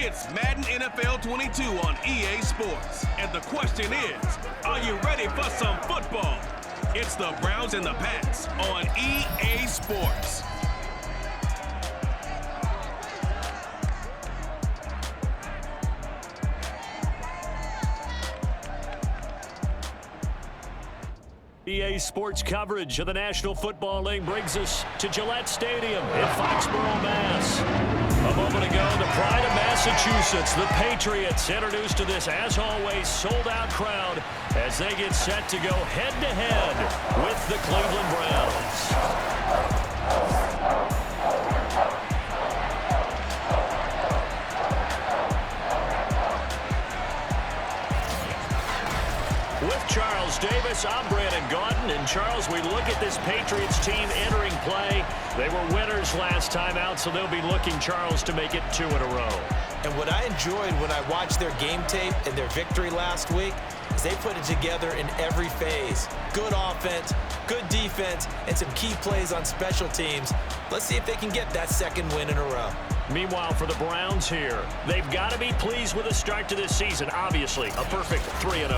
It's Madden NFL 22 on EA Sports. And the question is, are you ready for some football? It's the Browns and the Pats on EA Sports. EA Sports coverage of the National Football League brings us to Gillette Stadium in Foxborough, Mass. A moment ago, the pride of Massachusetts, the Patriots, introduced to this, as always, sold-out crowd as they get set to go head-to-head with the Cleveland Browns. With Charles Davis, I'm Brandon Gaudin. And Charles, we look at this Patriots team entering play. They were winners last time out, so they'll be looking, Charles, to make it 2 in a row. And what I enjoyed when I watched their game tape and their victory last week is they put it together in every phase. Good offense, good defense, and some key plays on special teams. Let's see if they can get that second win in a row. Meanwhile, for the Browns here, they've got to be pleased with the start to this season. Obviously, a perfect 3-0.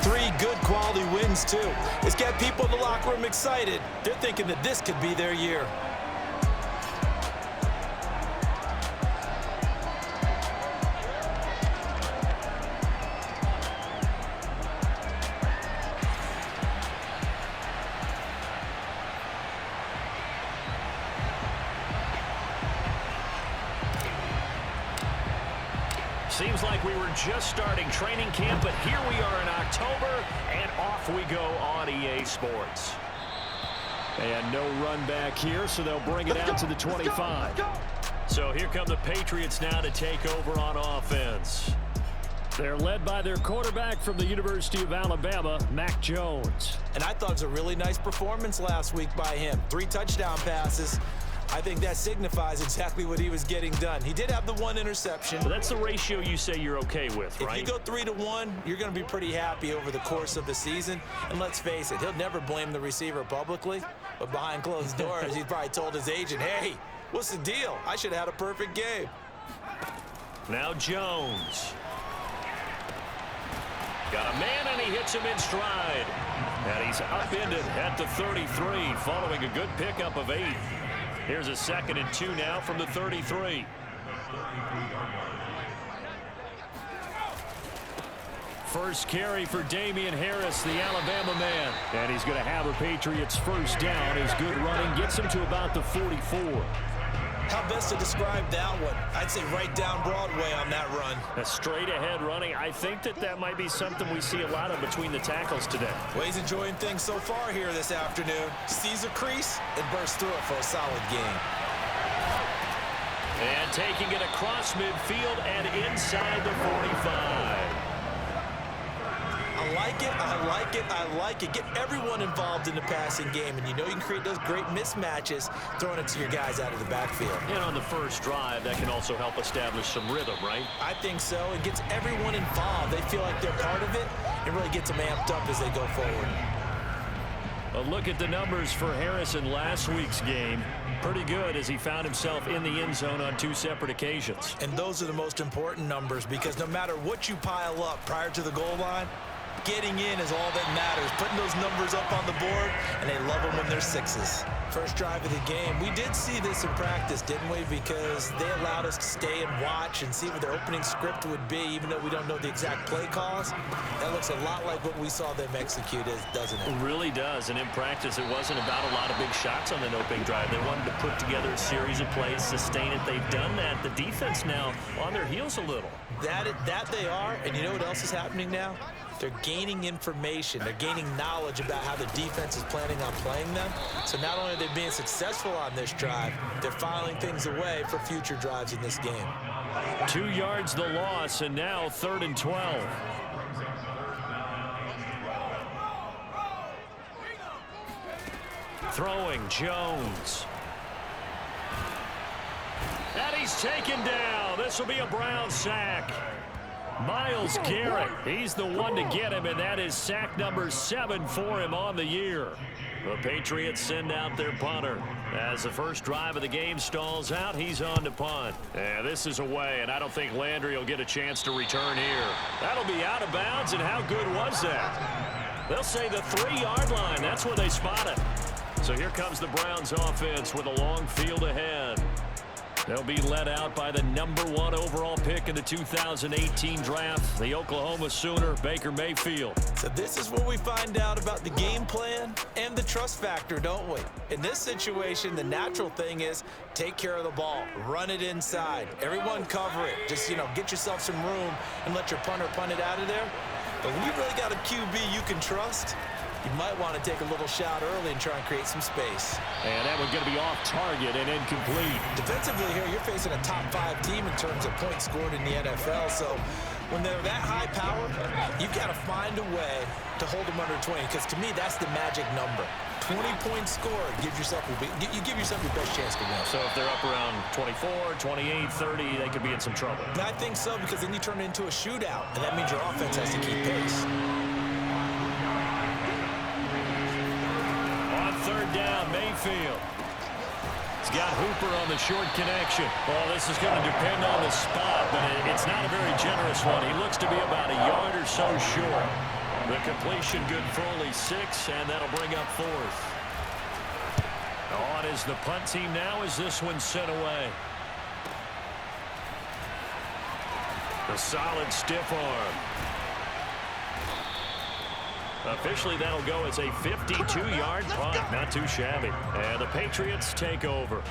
3 good quality wins, too. It's got people in the locker room excited. They're thinking that this could be their year. Seems like we were just starting training camp, but here we are in October, and off we go on EA Sports. And no run back here, so they'll bring it out to the 25. So here come the Patriots now to take over on offense. They're led by their quarterback from the University of Alabama, Mac Jones. And I thought it was a really nice performance last week by him. 3 touchdown passes. I think that signifies exactly what he was getting done. He did have the 1 interception. Well, that's the ratio you say you're okay with, right? If you go 3-1, you're going to be pretty happy over the course of the season. And let's face it, he'll never blame the receiver publicly. But behind closed doors, he probably told his agent, hey, what's the deal? I should have had a perfect game. Now Jones. Got a man, and he hits him in stride. And he's upended at the 33, following a good pickup of 8. Here's a 2nd and 2 now from the 33. First carry for Damian Harris, the Alabama man. And he's going to have a Patriots first down. His good running gets him to about the 44. How best to describe that one? I'd say right down Broadway on that run. A straight-ahead running. I think that might be something we see a lot of between the tackles today. Well, he's enjoying things so far here this afternoon. Sees a crease and bursts through it for a solid game. And taking it across midfield and inside the 45. I like it, I like it, I like it. Get everyone involved in the passing game, and you know you can create those great mismatches throwing it to your guys out of the backfield. And on the first drive, that can also help establish some rhythm, right? I think so. It gets everyone involved. They feel like they're part of it, and really gets them amped up as they go forward. A look at the numbers for Harris in last week's game. Pretty good as he found himself in the end zone on 2 separate occasions. And those are the most important numbers, because no matter what you pile up prior to the goal line, getting in is all that matters. Putting those numbers up on the board, and they love them when they're 6s. First drive of the game. We did see this in practice, didn't we? Because they allowed us to stay and watch and see what their opening script would be, even though we don't know the exact play calls. That looks a lot like what we saw them execute, doesn't it? It really does. And in practice, it wasn't about a lot of big shots on the opening drive. They wanted to put together a series of plays, sustain it. They've done that. The defense now on their heels a little. That they are, and you know what else is happening now? They're gaining information. They're gaining knowledge about how the defense is planning on playing them. So not only are they being successful on this drive, they're filing things away for future drives in this game. 2 yards the loss, and now 3rd and 12. Throwing Jones. And he's taken down. This will be a Brown sack. Myles Garrett, he's the one to get him, and that is sack number 7 for him on the year. The Patriots send out their punter. As the first drive of the game stalls out, he's on to punt. And this is away, and I don't think Landry will get a chance to return here. That'll be out of bounds, and how good was that? They'll say the 3-yard line. That's where they spot it. So here comes the Browns offense with a long field ahead. They'll be led out by the number 1 overall pick in the 2018 draft, the Oklahoma Sooner, Baker Mayfield. So this is where we find out about the game plan and the trust factor, don't we? In this situation, the natural thing is take care of the ball, run it inside, everyone cover it. Just, get yourself some room and let your punter punt it out of there. But when you really got a QB you can trust, you might want to take a little shot early and try and create some space. And that one's going to be off target and incomplete. Defensively here, you're facing a top 5 team in terms of points scored in the NFL. So when they're that high powered, you've got to find a way to hold them under 20. Because to me, that's the magic number. 20 points scored, you give yourself your best chance to win. So if they're up around 24, 28, 30, they could be in some trouble. I think so, because then you turn it into a shootout, and that means your offense has to keep pace. Third down, Mayfield. He's got Hooper on the short connection. Well, this is going to depend on the spot, but it's not a very generous one. He looks to be about a yard or so short. The completion good for only 6, and that'll bring up 4th. On is the punt team now as this one's sent away. The solid stiff arm. Officially, that'll go as a 52-yard punt. Not too shabby. And the Patriots take over.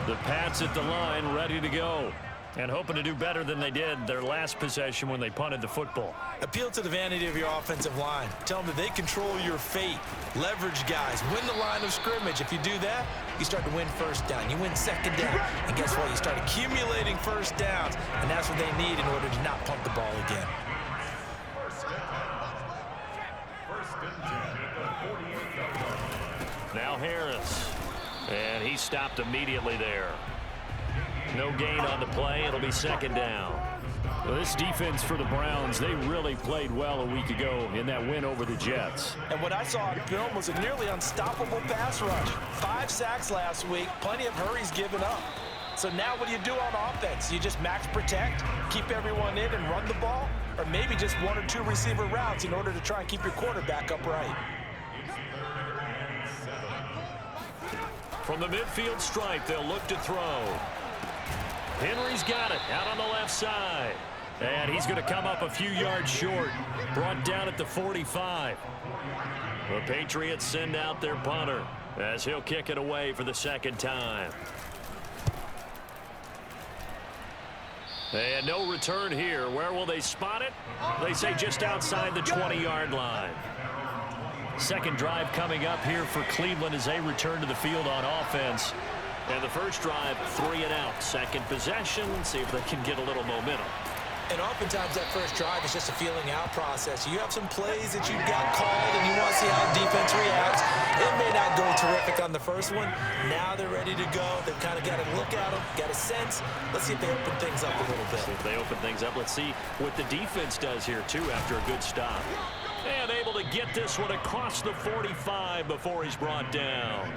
The Pats at the line, ready to go. And hoping to do better than they did their last possession when they punted the football. Appeal to the vanity of your offensive line. Tell them that they control your fate. Leverage guys. Win the line of scrimmage. If you do that, you start to win first down. You win second down. And guess what? You start accumulating first downs. And that's what they need in order to not punt the ball again. Now Harris, and he stopped immediately there. No gain on the play. It'll be second down. Well, this defense for the Browns, they really played well a week ago in that win over the Jets. And what I saw on film was a nearly unstoppable pass rush. 5 sacks last week, plenty of hurries given up. So now what do you do on offense? You just max protect, keep everyone in and run the ball? Or maybe just 1 or 2 receiver routes in order to try and keep your quarterback upright? From the midfield stripe, they'll look to throw. Henry's got it out on the left side. And he's going to come up a few yards short. Brought down at the 45. The Patriots send out their punter as he'll kick it away for the second time. And no return here. Where will they spot it? They say just outside the 20-yard line. Second drive coming up here for Cleveland as they return to the field on offense. And the first drive, 3 and out. Second possession, see if they can get a little momentum. And oftentimes that first drive is just a feeling out process. You have some plays that you've got called and you want to see how the defense reacts. It may not go terrific on the first one. Now they're ready to go. They've kind of got a look at them, got a sense. Let's see if they open things up a little bit. See if they open things up. Let's see what the defense does here, too, after a good stop. And able to get this one across the 45 before he's brought down.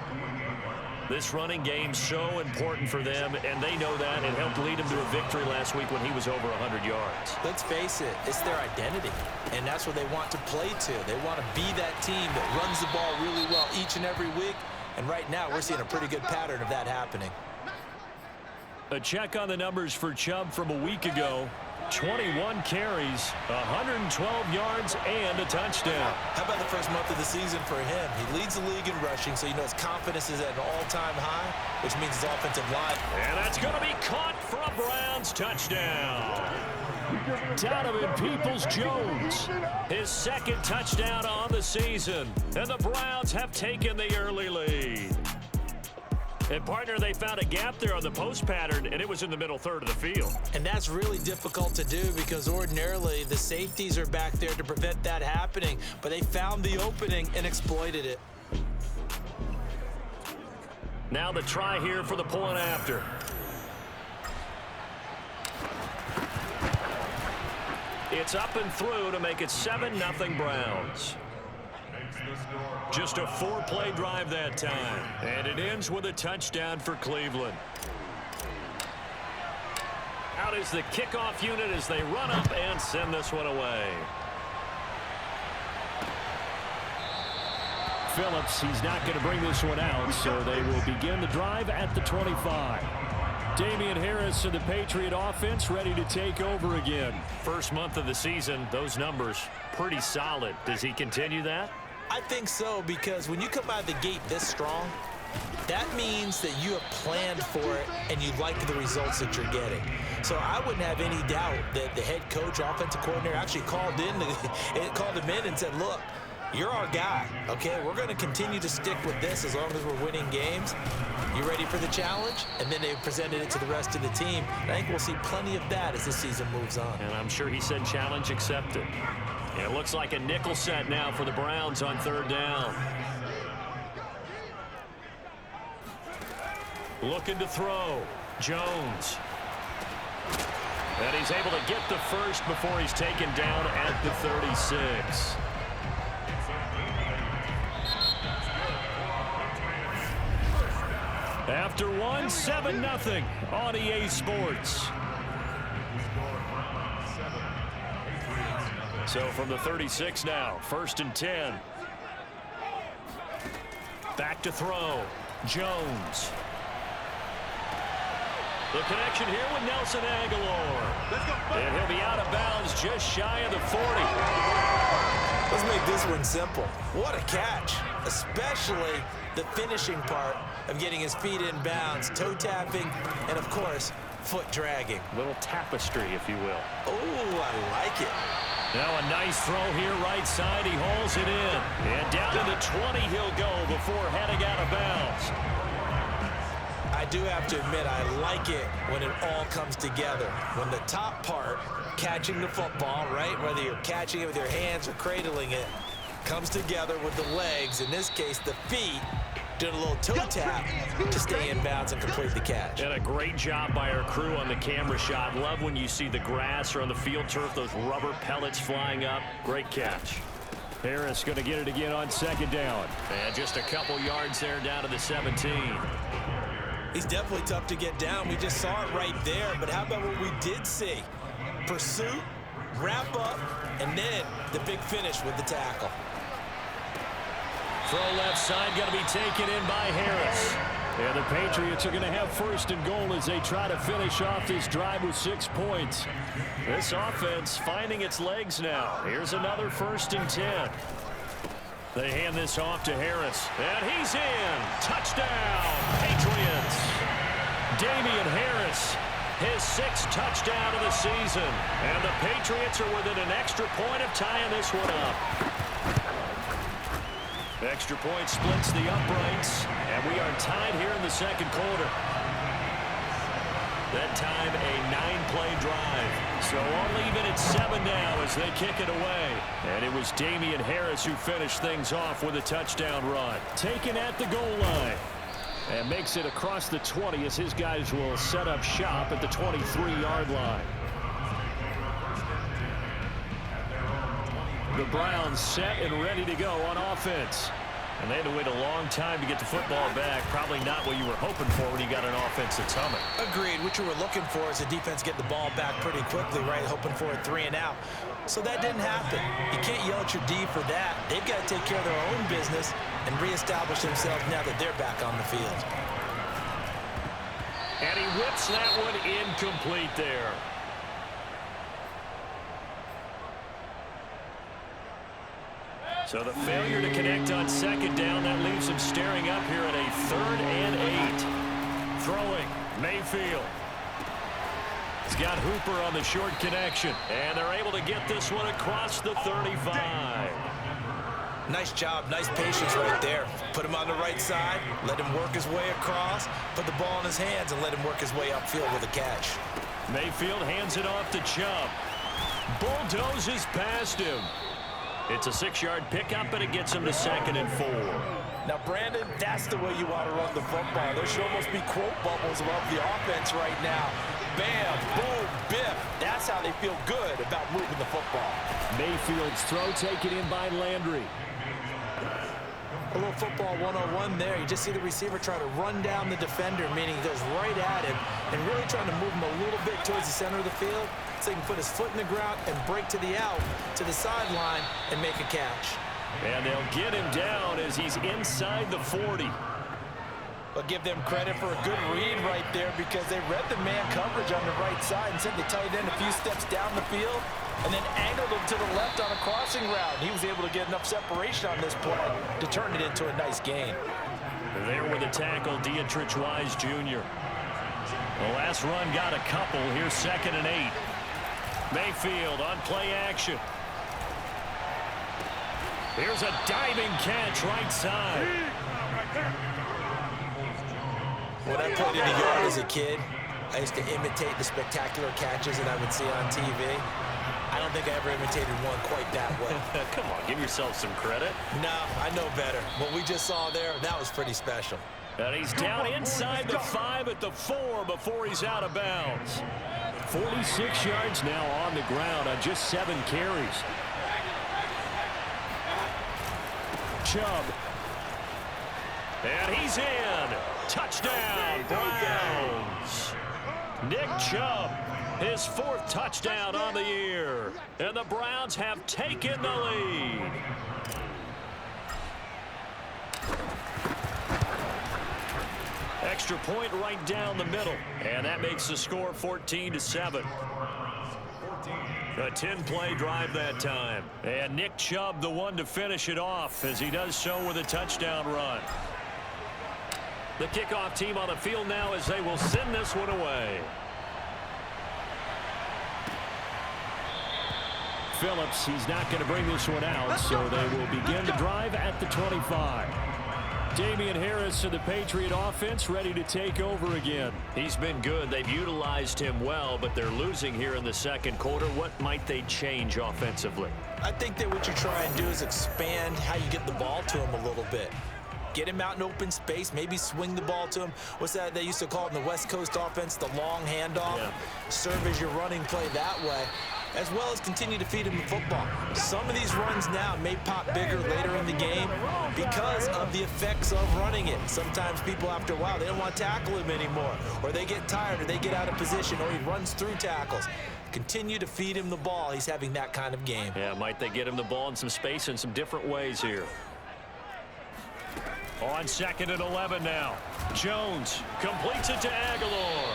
This running game so important for them, and they know that. It helped lead him to a victory last week when he was over 100 yards. Let's face it, it's their identity, and that's what they want to play to. They want to be that team that runs the ball really well each and every week, and right now we're seeing a pretty good pattern of that happening. A check on the numbers for Chubb from a week ago. 21 carries, 112 yards, and a touchdown. How about the first month of the season for him? He leads the league in rushing, so you know his confidence is at an all-time high, which means his offensive line. And that's going to be caught for a Browns touchdown. Donovan Peoples-Jones, his second touchdown on the season, and the Browns have taken the early lead. And, partner, they found a gap there on the post pattern, and it was in the middle third of the field. And that's really difficult to do because ordinarily the safeties are back there to prevent that happening. But they found the opening and exploited it. Now the try here for the point after. It's up and through to make it 7-0 Browns. Just a 4-play drive that time. And it ends with a touchdown for Cleveland. Out is the kickoff unit as they run up and send this one away. Phillips, he's not going to bring this one out, so they will begin the drive at the 25. Damian Harris and the Patriot offense ready to take over again. First month of the season, those numbers pretty solid. Does he continue that? I think so, because when you come out of the gate this strong, that means that you have planned for it and you like the results that you're getting. So I wouldn't have any doubt that the head coach, offensive coordinator actually called him in and said, look, you're our guy, okay? We're going to continue to stick with this as long as we're winning games. You ready for the challenge? And then they presented it to the rest of the team. And I think we'll see plenty of that as the season moves on. And I'm sure he said challenge accepted. And it looks like a nickel set now for the Browns on 3rd down. Looking to throw. Jones. And he's able to get the first before he's taken down at the 36. After one, 7-0 on EA Sports. So from the 36 now, 1st and 10. Back to throw. Jones. The connection here with Nelson Aguilar. And he'll be out of bounds just shy of the 40. Let's make this one simple. What a catch, especially the finishing part of getting his feet in bounds, toe tapping, and of course, foot dragging. Little tapestry, if you will. Oh, I like it. Now a nice throw here right side. He hauls it in. And down to the 20 he'll go before heading out of bounds. I do have to admit, I like it when it all comes together. When the top part, catching the football, right, whether you're catching it with your hands or cradling it, comes together with the legs, in this case the feet, doing a little toe tap to stay in bounds and complete the catch. And a great job by our crew on the camera shot. Love when you see the grass or on the field turf, those rubber pellets flying up. Great catch. Harris going to get it again on 2nd down. And just a couple yards there down to the 17. He's definitely tough to get down. We just saw it right there. But how about what we did see? Pursuit, wrap up, and then the big finish with the tackle. Throw left side going to be taken in by Harris. And the Patriots are going to have 1st and goal as they try to finish off this drive with 6 points. This offense finding its legs now. Here's another 1st and 10. They hand this off to Harris. And he's in. Touchdown, Patriots. Damian Harris, his 6th touchdown of the season. And the Patriots are within an extra point of tying this one up. Extra point splits the uprights. And we are tied here in the 2nd quarter. That time a 9-play drive. So all even at 7 now as they kick it away. And it was Damian Harris who finished things off with a touchdown run. Taken at the goal line. And makes it across the 20 as his guys will set up shop at the 23-yard line. The Browns set and ready to go on offense. And they had to wait a long time to get the football back. Probably not what you were hoping for when you got an offense that's humming. Agreed. What you were looking for is the defense getting the ball back pretty quickly, right? Hoping for a 3 and out. So that didn't happen. You can't yell at your D for that. They've got to take care of their own business and reestablish themselves now that they're back on the field. And he whips that one incomplete there. So the failure to connect on 2nd down, that leaves him staring up here at a 3rd and 8. Throwing, Mayfield. He's got Hooper on the short connection. And they're able to get this one across the 35. Nice job, nice patience right there. Put him on the right side, let him work his way across, put the ball in his hands, and let him work his way upfield with a catch. Mayfield hands it off to Chubb. Bulldozes past him. It's a 6-yard pickup, and it gets him to 2nd and 4. Now, Brandon, that's the way you want to run the football. There should almost be quote bubbles above the offense right now. Bam, boom, biff. That's how they feel good about moving the football. Mayfield's throw taken in by Landry. A little football 101 there. You just see the receiver try to run down the defender, meaning he goes right at him and really trying to move him a little bit towards the center of the field so he can put his foot in the ground and break to the out, to the sideline, and make a catch. And they'll get him down as he's inside the 40. But give them credit for a good read right there because they read the man coverage on the right side and sent the tight end a few steps down the field and then angled him to the left on a crossing route. He was able to get enough separation on this play to turn it into a nice gain. There with the tackle, Dietrich Wise Jr. The last run got a couple. Here's 2nd and 8. Mayfield on play action. Here's a diving catch right side. When I played in the yard as a kid, I used to imitate the spectacular catches that I would see on TV. I don't think I ever imitated one quite that well. Come on, give yourself some credit. No, I know better. What we just saw there, that was pretty special. And he's down inside the 5 at the 4 before he's out of bounds. 46 yards now on the ground on just 7 carries. Chubb. And he's in. Touchdown, Browns. Nick Chubb, his 4th touchdown on the year. And the Browns have taken the lead. Extra point right down the middle. And that makes the score 14-7. A 10-play drive that time. And Nick Chubb the one to finish it off as he does so with a touchdown run. The kickoff team on the field now as they will send this one away. Phillips, he's not going to bring this one out, so they will begin the drive at the 25. Damian Harris of the Patriot offense ready to take over again. He's been good. They've utilized him well, but they're losing here in the 2nd quarter. What might they change offensively? I think that what you try and do is expand how you get the ball to him a little bit. Get him out in open space, maybe swing the ball to him. What's that they used to call it in the West Coast offense, the long handoff? Yeah. Serve as your running play that way, as well as continue to feed him the football. Some of these runs now may pop bigger later in the game because of the effects of running it. Sometimes people, after a while, they don't want to tackle him anymore, or they get tired, or they get out of position, or he runs through tackles. Continue to feed him the ball. He's having that kind of game. Yeah, might they get him the ball in some space in some different ways here. On 2nd and 11 now. Jones completes it to Aguilar.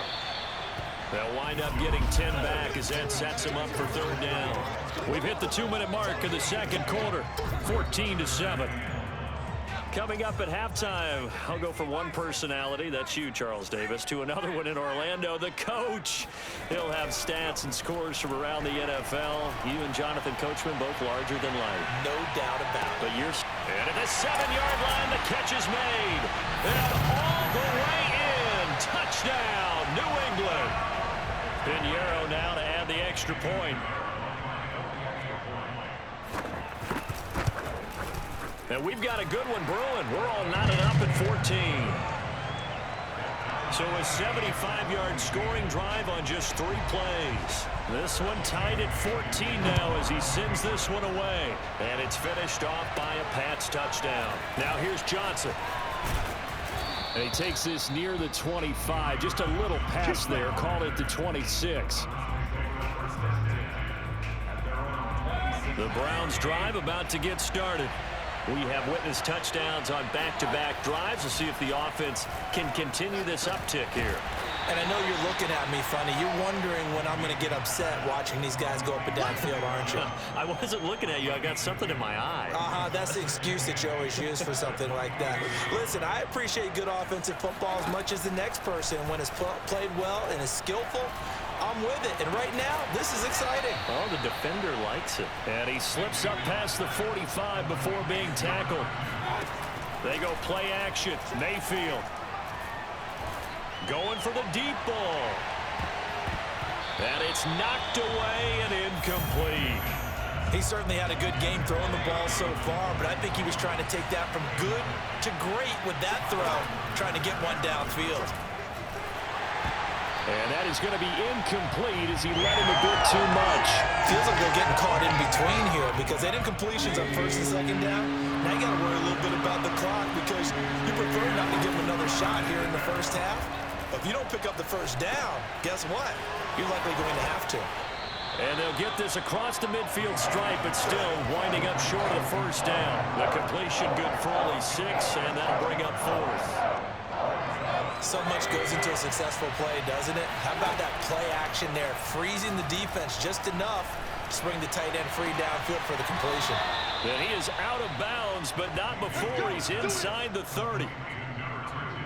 They'll wind up getting 10 back as that sets him up for 3rd down. We've hit the 2-minute mark of the 2nd quarter. 14-7. Coming up at halftime, I'll go from one personality, that's you, Charles Davis, to another one in Orlando, the coach. He'll have stats and scores from around the NFL. You and Jonathan Coachman both larger than life. No doubt about it. But and at the 7-yard line, the catch is made. And all the way in. Touchdown, New England. Pinheiro now to add the extra point. And we've got a good one brewing. We're all knotted up at 14. So a 75-yard scoring drive on just 3 plays. This one tied at 14 now as he sends this one away. And it's finished off by a Pats touchdown. Now here's Johnson. And he takes this near the 25. Just a little pass there. Call it the 26. The Browns drive about to get started. We have witnessed touchdowns on back-to-back drives. We'll see if the offense can continue this uptick here. And I know you're looking at me funny. You're wondering when I'm going to get upset watching these guys go up and down field, aren't you? I wasn't looking at you. I got something in my eye. That's the excuse that you always use for something like that. Listen, I appreciate good offensive football as much as the next person. When it's played well and is skillful, I'm with it. And right now, this is exciting. Oh, the defender likes it. And he slips up past the 45 before being tackled. They go play action. Mayfield going for the deep ball. And it's knocked away and incomplete. He certainly had a good game throwing the ball so far, but I think he was trying to take that from good to great with that throw, trying to get one downfield. And that is going to be incomplete as he let him a bit too much. Feels like they're getting caught in between here because they did completions on first and second down. Now you got to worry a little bit about the clock because you prefer not to give him another shot here in the first half. But if you don't pick up the first down, guess what? You're likely going to have to. And they'll get this across the midfield stripe, but still winding up short of the first down. The completion good for only 6, and that'll bring up 4th. So much goes into a successful play, doesn't it? How about that play action there, freezing the defense just enough to bring the tight end free downfield for the completion. And he is out of bounds, but not before he's inside the 30.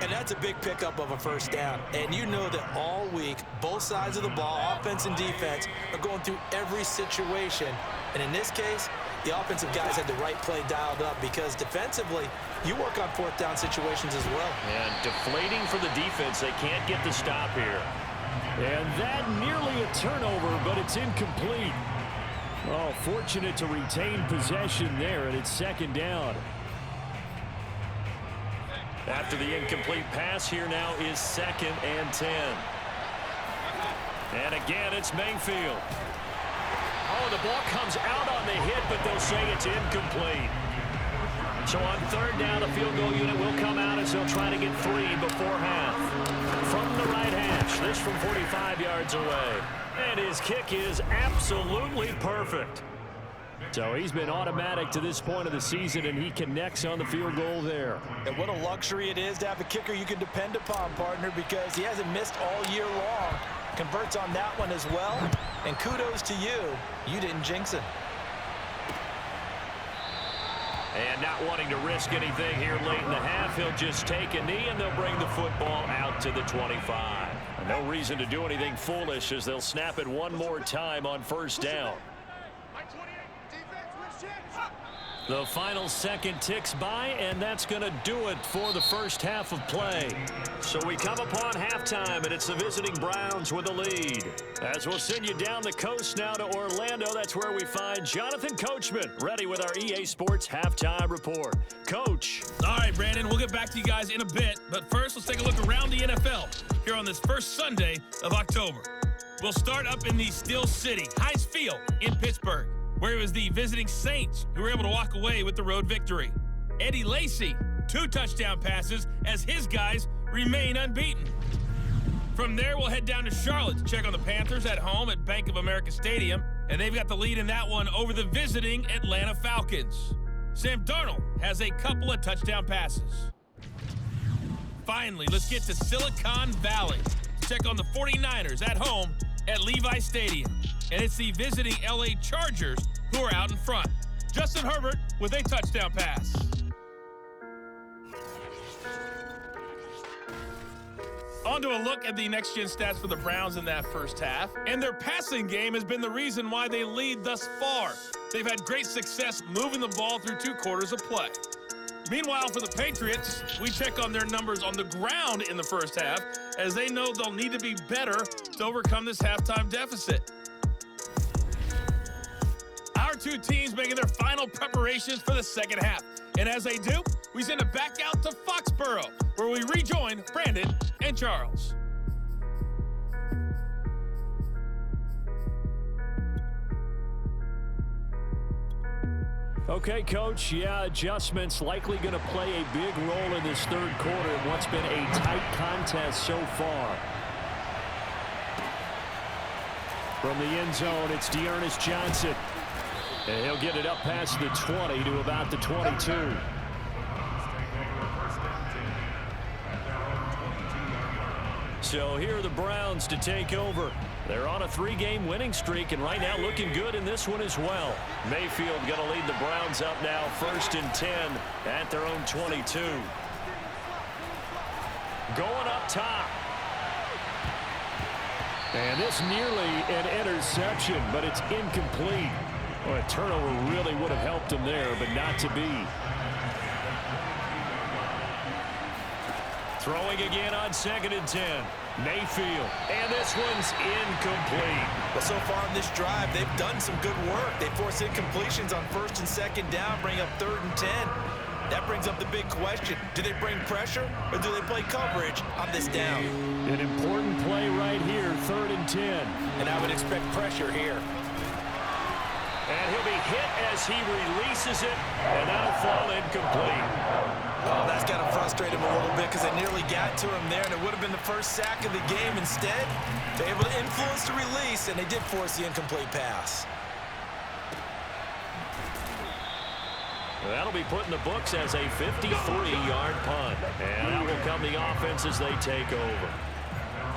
And that's a big pickup of a first down. And you know that all week, both sides of the ball, offense and defense, are going through every situation. And in this case, the offensive guys had the right play dialed up because defensively, you work on fourth down situations as well. And deflating for the defense. They can't get the stop here. And that nearly a turnover, but it's incomplete. Oh, fortunate to retain possession there, and it's second down. After the incomplete pass, here now is 2nd and 10. And again, it's Mayfield. Oh, the ball comes out on the hit, but they'll say it's incomplete. So on 3rd down, the field goal unit will come out as they'll try to get 3 before half. From the right hash, this from 45 yards away. And his kick is absolutely perfect. So he's been automatic to this point of the season, and he connects on the field goal there. And what a luxury it is to have a kicker you can depend upon, partner, because he hasn't missed all year long. Converts on that one as well. And kudos to you. You didn't jinx it. And not wanting to risk anything here late in the half, he'll just take a knee, and they'll bring the football out to the 25. No reason to do anything foolish as they'll snap it one more time on 1st down. The final second ticks by, and that's going to do it for the first half of play. So we come upon halftime, and it's the visiting Browns with the lead. As we'll send you down the coast now to Orlando, that's where we find Jonathan Coachman, ready with our EA Sports Halftime Report. Coach. All right, Brandon, we'll get back to you guys in a bit, but first let's take a look around the NFL here on this first Sunday of October. We'll start up in the Steel City, Heinz Field in Pittsburgh, where it was the visiting Saints who were able to walk away with the road victory. Eddie Lacy, 2 touchdown passes as his guys remain unbeaten. From there, we'll head down to Charlotte to check on the Panthers at home at Bank of America Stadium, and they've got the lead in that one over the visiting Atlanta Falcons. Sam Darnold has a couple of touchdown passes. Finally, let's get to Silicon Valley to check on the 49ers at home at Levi Stadium. And it's the visiting LA Chargers who are out in front. Justin Herbert with a touchdown pass. On to a look at the next-gen stats for the Browns in that first half. And their passing game has been the reason why they lead thus far. They've had great success moving the ball through 2 quarters of play. Meanwhile, for the Patriots, we check on their numbers on the ground in the first half, as they know they'll need to be better to overcome this halftime deficit. Our 2 teams making their final preparations for the second half. And as they do, we send it back out to Foxborough, where we rejoin Brandon and Charles. Okay, Coach, yeah, adjustments likely going to play a big role in this 3rd quarter in what's been a tight contest so far. From the end zone, it's Dearness Johnson. And he'll get it up past the 20 to about the 22. So here are the Browns to take over. They're on a 3-game winning streak, and right now looking good in this one as well. Mayfield going to lead the Browns up now, 1st and 10 at their own 22. Going up top. And this nearly an interception, but it's incomplete. Well, a turnover really would have helped him there, but not to be. Throwing again on 2nd and 10. Mayfield, and this one's incomplete. Well, so far on this drive, they've done some good work. They force incompletions on 1st and 2nd down, bring up 3rd and 10. That brings up the big question. Do they bring pressure, or do they play coverage on this down? An important play right here, 3rd and 10. And I would expect pressure here. And he'll be hit as he releases it, and that'll fall incomplete. Oh, that's got to frustrate him a little bit because they nearly got to him there, and it would have been the first sack of the game. Instead, they're able to influence the release, and they did force the incomplete pass. That'll be put in the books as a 53-yard punt. And out will come the offense as they take over.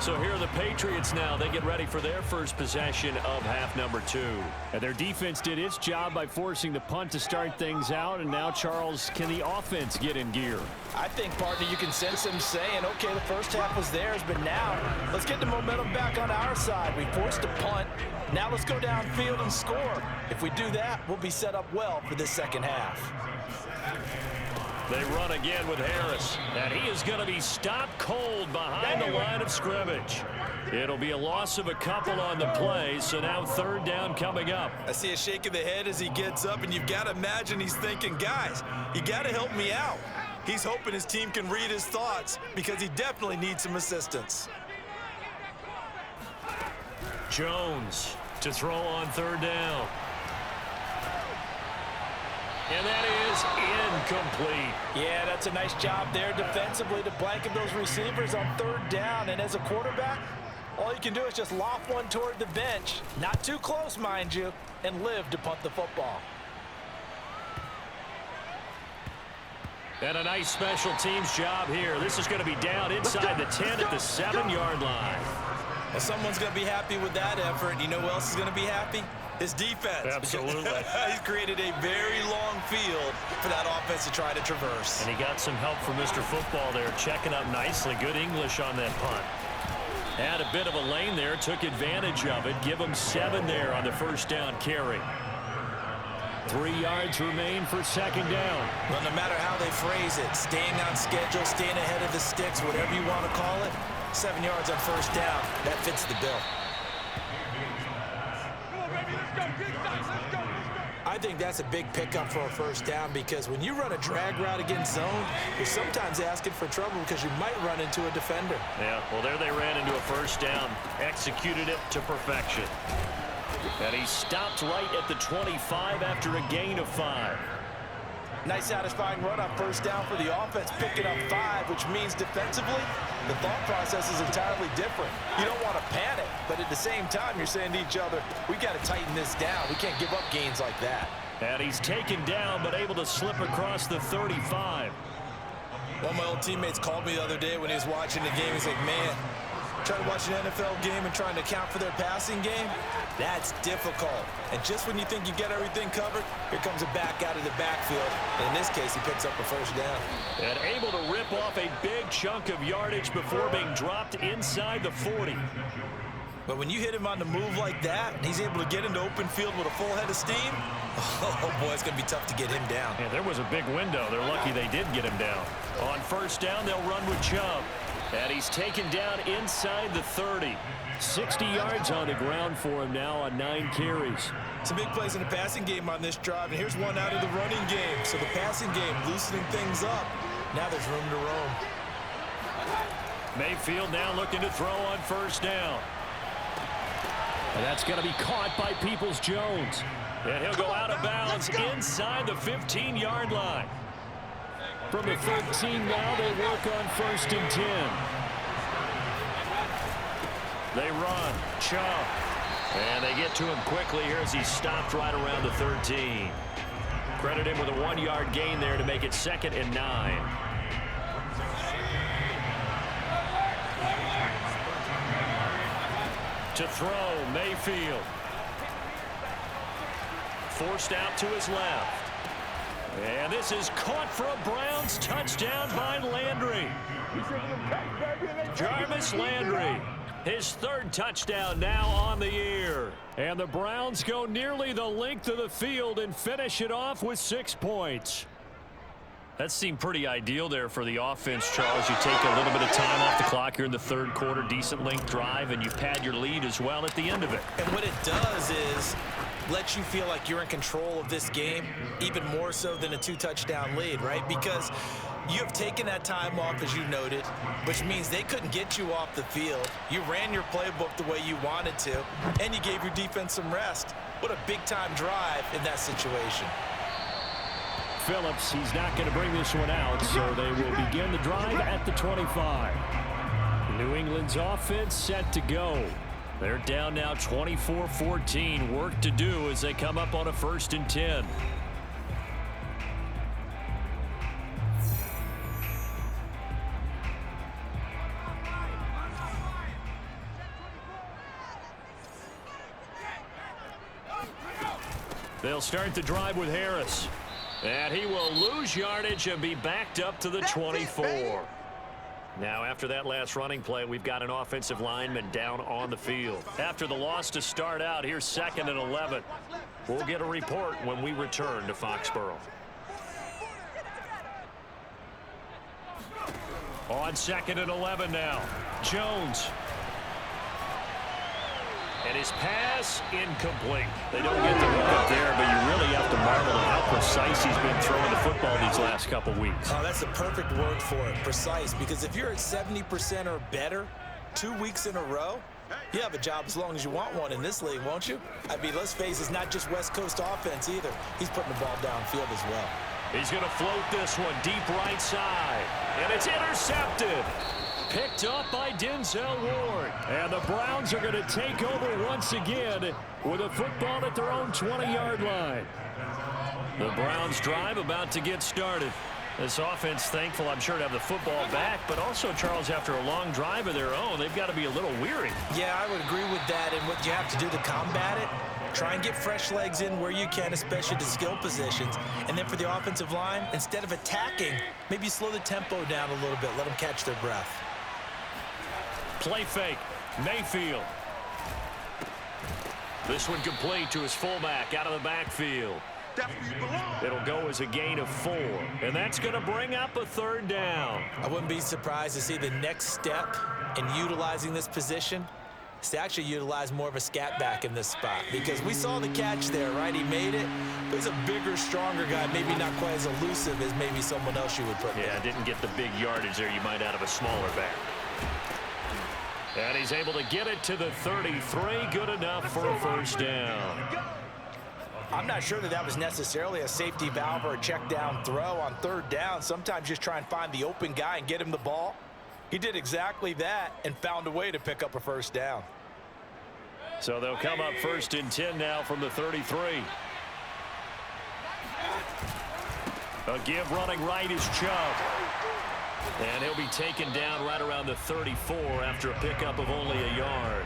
So here are the Patriots now. They get ready for their first possession of half number 2. And their defense did its job by forcing the punt to start things out. And now, Charles, can the offense get in gear? I think, partner, you can sense them saying, okay, the first half was theirs, but now let's get the momentum back on our side. We forced a punt. Now let's go downfield and score. If we do that, we'll be set up well for this second half. They run again with Harris, and he is going to be stopped cold behind the line of scrimmage. It'll be a loss of a couple on the play, so now 3rd down coming up. I see a shake of the head as he gets up, and you've got to imagine he's thinking, guys, you got to help me out. He's hoping his team can read his thoughts because he definitely needs some assistance. Jones to throw on 3rd down. And that is incomplete. Yeah, that's a nice job there defensively to blanket those receivers on 3rd down. And as a quarterback, all you can do is just loft one toward the bench. Not too close, mind you, and live to punt the football. And a nice special teams job here. This is going to be down inside the 10 at the 7-yard line. Well, someone's going to be happy with that effort. You know who else is going to be happy? His defense. Absolutely. He's created a very long field for that offense to try to traverse. And he got some help from Mr. Football there, checking up nicely. Good English on that punt. Had a bit of a lane there, took advantage of it. Give him 7 there on the 1st down carry. 3 yards remain for 2nd down. Well, no matter how they phrase it, staying on schedule, staying ahead of the sticks, whatever you want to call it, 7 yards on 1st down, that fits the bill. I think that's a big pickup for a 1st down because when you run a drag route against zone, you're sometimes asking for trouble because you might run into a defender. Yeah, well, there they ran into a 1st down, executed it to perfection. And he stopped right at the 25 after a gain of 5. Nice satisfying run on 1st down for the offense, picking up 5, which means defensively, the thought process is entirely different. You don't want to panic, but at the same time, you're saying to each other, we got to tighten this down. We can't give up gains like that. And he's taken down, but able to slip across the 35. One of my old teammates called me the other day when he was watching the game. He's like, man, trying to watch an NFL game and trying to account for their passing game, that's difficult. And just when you think you get everything covered, here comes a back out of the backfield. And in this case, he picks up a 1st down. And able to rip off a big chunk of yardage before being dropped inside the 40. But when you hit him on the move like that, and he's able to get into open field with a full head of steam, oh boy, it's going to be tough to get him down. Yeah, there was a big window. They're lucky they did get him down. On 1st down, they'll run with Chubb. And he's taken down inside the 30. 60 yards on the ground for him now on 9 carries. Some big plays in the passing game on this drive, and here's one out of the running game. So the passing game loosening things up. Now there's room to roam. Mayfield now looking to throw on 1st down. And that's going to be caught by Peoples-Jones. And he'll go out of bounds inside the 15-yard line. From the 13 now, they work on 1st and 10. They run. Chubb. And they get to him quickly here as he stopped right around the 13. Credit him with a 1-yard gain there to make it 2nd and 9. To throw, Mayfield. Forced out to his left. And this is caught for a Browns touchdown by Landry. Jarvis Landry, his 3rd touchdown now on the year. And the Browns go nearly the length of the field and finish it off with 6 points. That seemed pretty ideal there for the offense, Charles. You take a little bit of time off the clock here in the third quarter, decent length drive, and you pad your lead as well at the end of it. And what it does is let you feel like you're in control of this game, even more so than a 2-touchdown lead, right? Because you have taken that time off, as you noted, which means they couldn't get you off the field. You ran your playbook the way you wanted to, and you gave your defense some rest. What a big-time drive in that situation. Phillips, he's not going to bring this one out, so they will begin the drive at the 25. New England's offense set to go. They're down now 24-14. Work to do as they come up on a 1st and 10. They'll start the drive with Harris. And he will lose yardage and be backed up to the 24. Now, after that last running play, we've got an offensive lineman down on the field. After the loss to start out, here's 2nd and 11. We'll get a report when we return to Foxborough. On 2nd and 11 now, Jones. And his pass incomplete. They don't get the hook up there, but you really have to marvel at how precise he's been throwing the football these last couple weeks. Oh, that's the perfect word for it, precise, because if you're at 70% or better 2 weeks in a row, you have a job as long as you want one in this league, won't you? I mean, let's face it, it's not just West Coast offense either. He's putting the ball downfield as well. He's going to float this one deep right side, and it's intercepted. Picked up by Denzel Ward. And the Browns are going to take over once again with a football at their own 20-yard line. The Browns drive about to get started. This offense thankful, I'm sure, to have the football back, but also, Charles, after a long drive of their own, they've got to be a little weary. Yeah, I would agree with that. And what you have to do to combat it, try and get fresh legs in where you can, especially to skill positions. And then for the offensive line, instead of attacking, maybe slow the tempo down a little bit. Let them catch their breath. Play fake. Mayfield. This one complete to his fullback out of the backfield. It'll go as a gain of 4. And that's going to bring up a 3rd down. I wouldn't be surprised to see the next step in utilizing this position is to actually utilize more of a scat back in this spot. Because we saw the catch there, right? He made it. But he's a bigger, stronger guy. Maybe not quite as elusive as maybe someone else you would put there. Yeah, didn't get the big yardage there you might out of a smaller back. And he's able to get it to the 33. Good enough for a 1st down. I'm not sure that was necessarily a safety valve or a check down throw on 3rd down. Sometimes just try and find the open guy and get him the ball. He did exactly that and found a way to pick up a 1st down. So they'll come up 1st and 10 now from the 33. A give running right is Chubb. And he'll be taken down right around the 34 after a pickup of only a yard.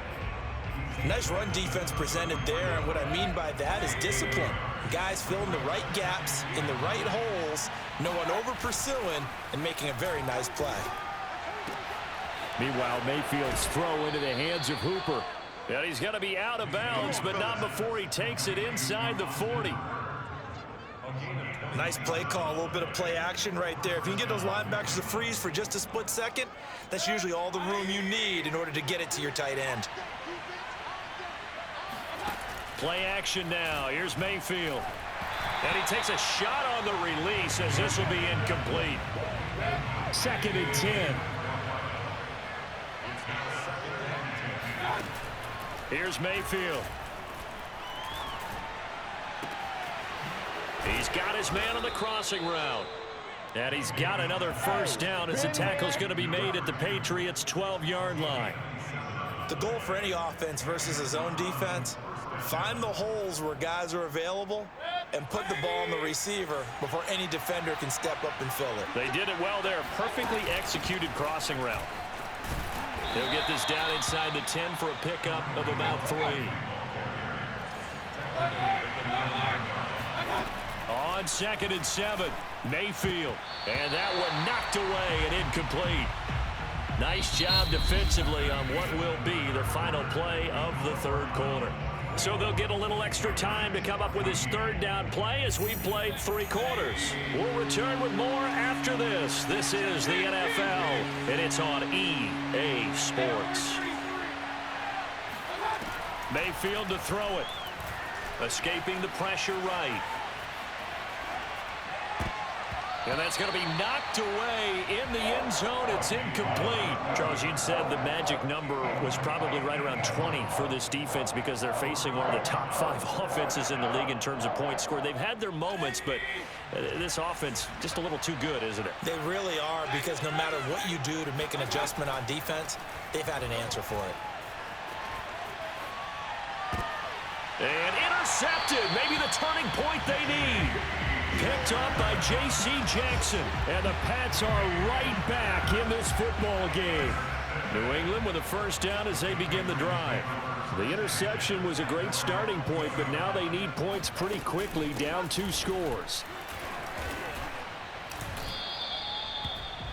Nice run defense presented there, and what I mean by that is discipline. Guys filling the right gaps in the right holes, no one over pursuing, and making a very nice play. Meanwhile, Mayfield's throw into the hands of Hooper. And he's going to be out of bounds, but not before he takes it inside the 40. Nice play call, a little bit of play action right there. If you can get those linebackers to freeze for just a split second, that's usually all the room you need in order to get it to your tight end. Play action now. Here's Mayfield. And he takes a shot on the release as this will be incomplete. 2nd and 10. Here's Mayfield. He's got his man on the crossing route. And he's got another 1st down as the tackle's going to be made at the Patriots' 12-yard line. The goal for any offense versus a zone defense, find the holes where guys are available and put the ball on the receiver before any defender can step up and fill it. They did it well there. Perfectly executed crossing route. They'll get this down inside the 10 for a pickup of about 3. On 2nd and 7, Mayfield. And that one knocked away and incomplete. Nice job defensively on what will be the final play of the 3rd quarter. So they'll get a little extra time to come up with his third down play as we've played 3 quarters. We'll return with more after this. This is the NFL, and it's on EA Sports. Mayfield to throw it. Escaping the pressure right. And that's going to be knocked away in the end zone. It's incomplete. Charles, you'd said the magic number was probably right around 20 for this defense because they're facing one of the top 5 offenses in the league in terms of points scored. They've had their moments, but this offense just a little too good, isn't it? They really are, because no matter what you do to make an adjustment on defense, they've had an answer for it. And intercepted. Maybe the turning point they need. Picked up by J.C. Jackson. And the Pats are right back in this football game. New England with a first down as they begin the drive. The interception was a great starting point, but now they need points pretty quickly, down 2 scores.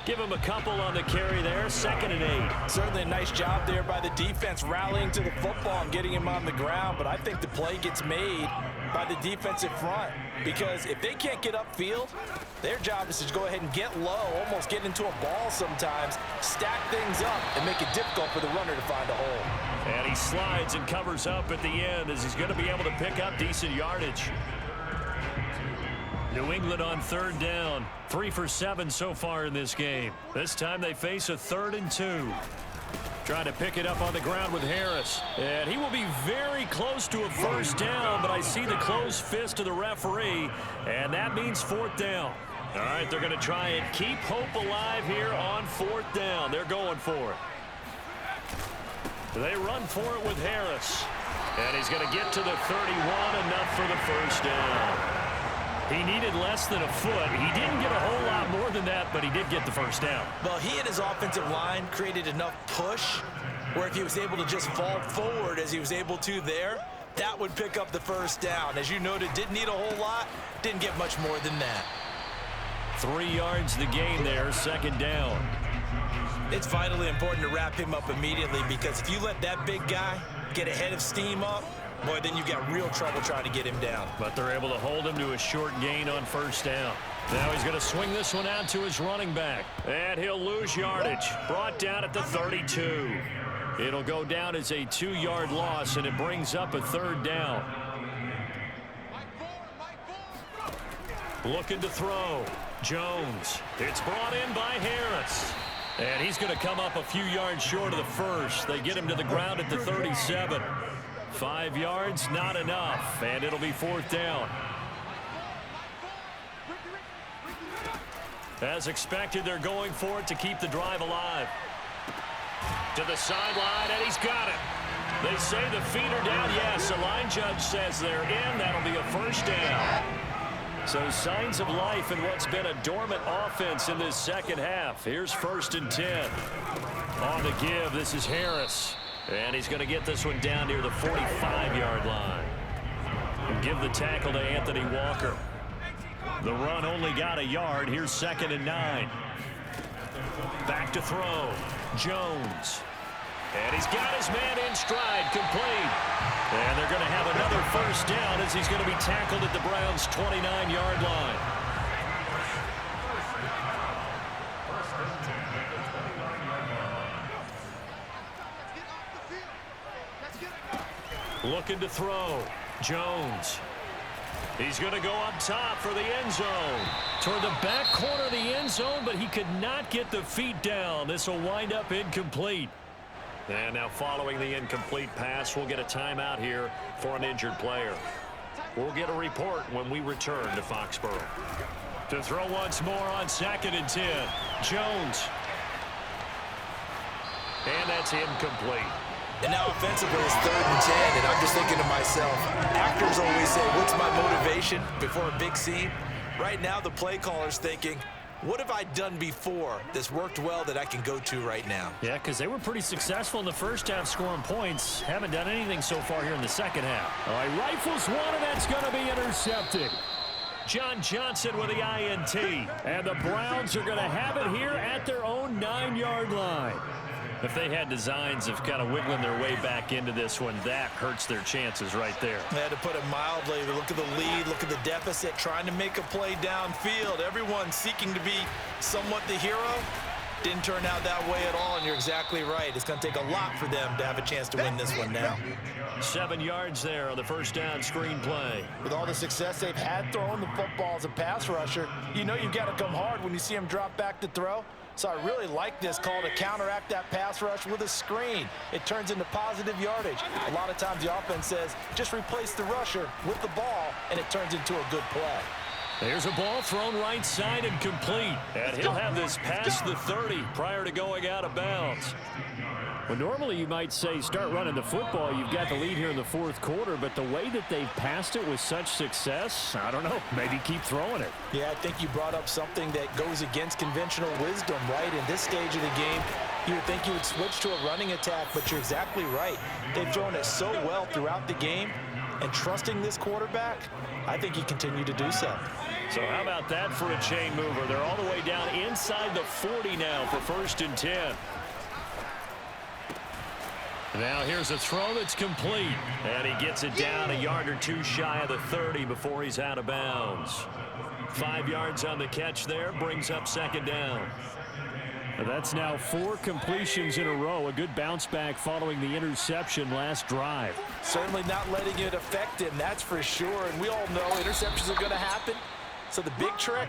Give him a couple on the carry there, 2nd and 8. Certainly a nice job there by the defense rallying to the football and getting him on the ground, but I think the play gets made by the defensive front, because if they can't get upfield, their job is to go ahead and get low, almost get into a ball sometimes, stack things up, and make it difficult for the runner to find a hole. And he slides and covers up at the end as he's going to be able to pick up decent yardage. New England on 3rd down. 3 for 7 so far in this game. This time they face a 3rd and 2. Trying to pick it up on the ground with Harris. And he will be very close to a first down, but I see the closed fist of the referee, and that means 4th down. All right, they're going to try and keep hope alive here on 4th down. They're going for it. They run for it with Harris. And he's going to get to the 31, enough for the first down. He needed less than a foot. He didn't get a whole lot more than that, but he did get the first down. Well, he and his offensive line created enough push where if he was able to just fall forward as he was able to there, that would pick up the first down. As you noted, didn't need a whole lot, didn't get much more than that. 3 yards the gain there, 2nd down. It's vitally important to wrap him up immediately, because if you let that big guy get ahead of steam up, boy, then you got real trouble trying to get him down. But they're able to hold him to a short gain on first down. Now he's going to swing this one out to his running back. And he'll lose yardage. Brought down at the 32. It'll go down as a 2-yard loss, and it brings up a 3rd down. Looking to throw. Jones. It's brought in by Harris. And he's going to come up a few yards short of the first. They get him to the ground at the 37. 5 yards, not enough, and it'll be 4th down. As expected, they're going for it to keep the drive alive. To the sideline, and he's got it. They say the feet are down. Yes, the line judge says they're in. That'll be a first down. So signs of life in what's been a dormant offense in this second half. Here's 1st and 10. On the give, this is Harris. And he's going to get this one down near the 45-yard line. And give the tackle to Anthony Walker. The run only got a yard. Here's 2nd and 9. Back to throw. Jones. And he's got his man in stride, complete. And they're going to have another first down as he's going to be tackled at the Browns' 29-yard line. Looking to throw. Jones. He's going to go up top for the end zone. Toward the back corner of the end zone, but he could not get the feet down. This will wind up incomplete. And now following the incomplete pass, we'll get a timeout here for an injured player. We'll get a report when we return to Foxborough. To throw once more on 2nd and 10. Jones. And that's incomplete. And now offensively it's 3rd and 10, and I'm just thinking to myself, actors always say, what's my motivation before a big scene? Right now the play caller's thinking, what have I done before that's worked well that I can go to right now? Yeah, because they were pretty successful in the first half scoring points. Haven't done anything so far here in the second half. All right, rifles one, and that's going to be intercepted. John Johnson with the INT. And the Browns are going to have it here at their own 9-yard line. If they had designs of kind of wiggling their way back into this one, that hurts their chances right there. They had to put it mildly. Look at the lead, look at the deficit, trying to make a play downfield. Everyone seeking to be somewhat the hero. Didn't turn out that way at all, and you're exactly right. It's going to take a lot for them to have a chance to win this one now. 7 yards there on the first down screen play. With all the success they've had throwing the football as a pass rusher, you know you've got to come hard when you see them drop back to throw. So I really like this call to counteract that pass rush with a screen. It turns into positive yardage. A lot of times the offense says, just replace the rusher with the ball, and it turns into a good play. There's a ball thrown right side and complete. And he'll have this past the 30 prior to going out of bounds. Well, normally you might say start running the football. You've got the lead here in the fourth quarter, but the way that they've passed it with such success, I don't know, maybe keep throwing it. Yeah, I think you brought up something that goes against conventional wisdom, right? In this stage of the game, you would think you would switch to a running attack, but you're exactly right. They've thrown it so well throughout the game, and trusting this quarterback, I think you continue to do so. So how about that for a chain mover? They're all the way down inside the 40 now for 1st and 10. Now here's a throw that's complete. And he gets it down a yard or two shy of the 30 before he's out of bounds. 5 yards on the catch there, brings up 2nd down. That's now 4 completions in a row. A good bounce back following the interception last drive. Certainly not letting it affect him, that's for sure. And we all know interceptions are going to happen. So the big trick,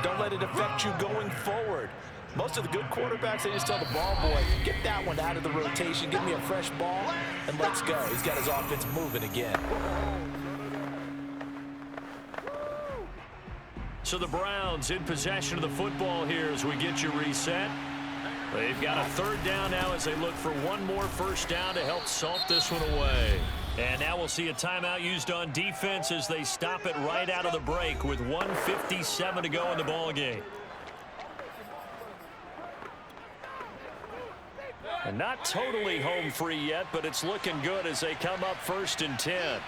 don't let it affect you going forward. Most of the good quarterbacks, they just tell the ball boy, get that one out of the rotation, give me a fresh ball, and let's go. He's got his offense moving again. So the Browns in possession of the football here as we get you reset. They've got a 3rd down now as they look for one more 1st down to help salt this one away. And now we'll see a timeout used on defense as they stop it right out of the break with 1:57 to go in the ball game. And not totally home free yet, but it's looking good as they come up 1st and 10.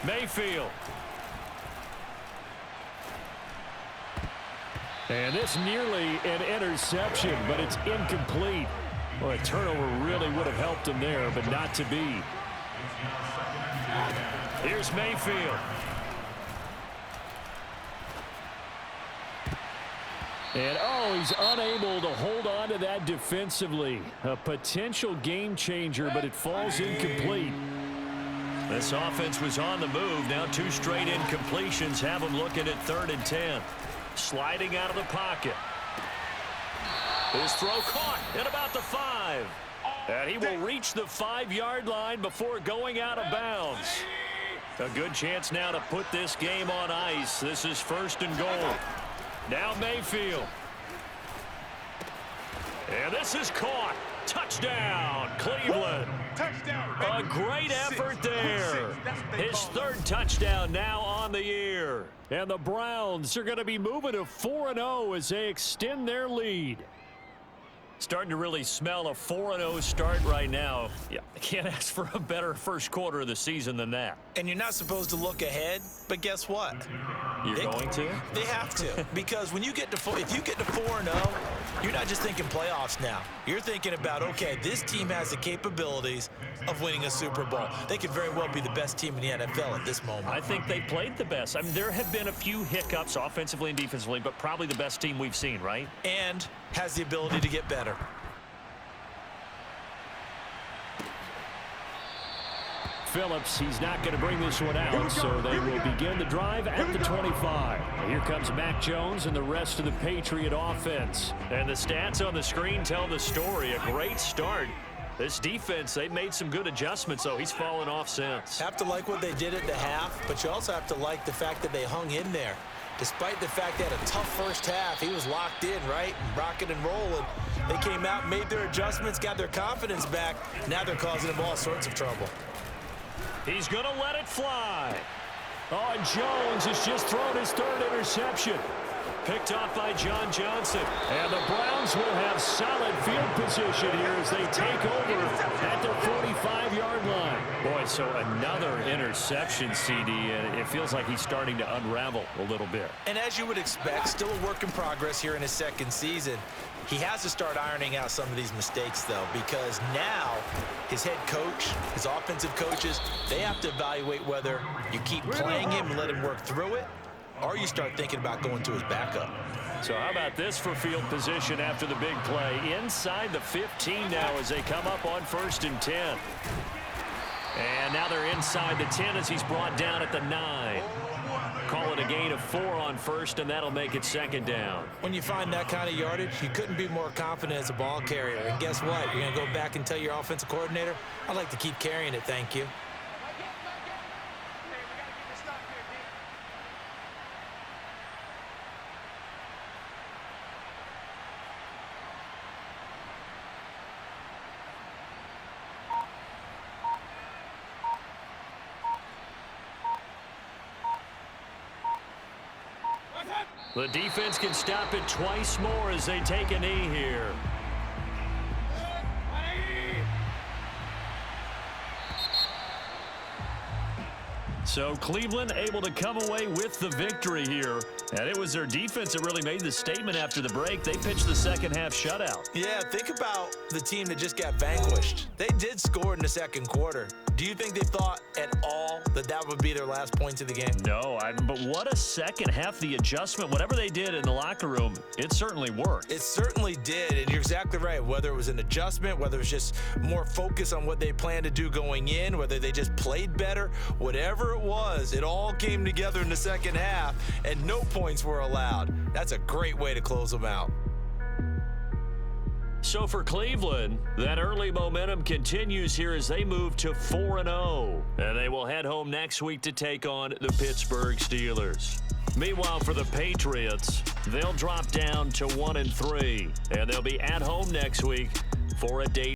Mayfield. And this nearly an interception, but it's incomplete. Well, a turnover really would have helped him there, but not to be. Here's Mayfield. And, oh, he's unable to hold on to that defensively. A potential game changer, but it falls incomplete. This offense was on the move. Now 2 straight incompletions have them looking at 3rd and 10. Sliding out of the pocket. His throw caught at about the 5. And he will reach the 5-yard line before going out of bounds. A good chance now to put this game on ice. This is 1st and goal. Now Mayfield. And this is caught. Touchdown, Cleveland. A great effort there. His 3rd touchdown now on the year. And the Browns are going to be moving to 4-0 as they extend their lead. Starting to really smell a 4-0 start right now. Yeah, I can't ask for a better first quarter of the season than that. And you're not supposed to look ahead, but guess what? You're going to? They have to, because when you get to if you get to 4-0, you're not just thinking playoffs now. You're thinking about, okay, this team has the capabilities of winning a Super Bowl. They could very well be the best team in the NFL at this moment. I think they played the best. I mean, there have been a few hiccups offensively and defensively, but probably the best team we've seen, right? And has the ability to get better. Phillips, he's not going to bring this one out, so they will begin the drive at the 25. Here comes Mac Jones and the rest of the Patriot offense. And the stats on the screen tell the story. A great start. This defense, they've made some good adjustments, though. He's fallen off since. Have to like what they did at the half, but you also have to like the fact that they hung in there. Despite the fact they had a tough first half, he was locked in, right? Rocking and rolling. They came out, made their adjustments, got their confidence back. Now they're causing them all sorts of trouble. He's going to let it fly. Oh, and Jones has just thrown his 3rd interception. Picked off by John Johnson. And the Browns will have solid field position here as they take over at their 45-yard line. Boy, so another interception, CD, and it feels like he's starting to unravel a little bit. And as you would expect, still a work in progress here in his second season. He has to start ironing out some of these mistakes, though, because now his head coach, his offensive coaches, they have to evaluate whether you keep playing him and let him work through it, or you start thinking about going to his backup. So how about this for field position after the big play? Inside the 15 now as they come up on 1st and 10. And now they're inside the 10 as he's brought down at the 9. Call it a gain of 4 on 1st, and that'll make it 2nd down. When you find that kind of yardage, you couldn't be more confident as a ball carrier. And guess what? You're going to go back and tell your offensive coordinator, I'd like to keep carrying it, thank you. The defense can stop it twice more as they take a knee here. So Cleveland able to come away with the victory here. And it was their defense that really made the statement after the break. They pitched the second half shutout. Yeah, think about the team that just got vanquished. They did score in the second quarter. Do you think they thought at all that that would be their last points of the game? No, but what a second half. The adjustment, whatever they did in the locker room, it certainly worked. It certainly did, and you're exactly right. Whether it was an adjustment, whether it was just more focus on what they planned to do going in, whether they just played better, whatever it was, it all came together in the second half, and no points were allowed. That's a great way to close them out. So for Cleveland, that early momentum continues here as they move to 4-0. And they will head home next week to take on the Pittsburgh Steelers. Meanwhile, for the Patriots, they'll drop down to 1-3. And they'll be at home next week for a day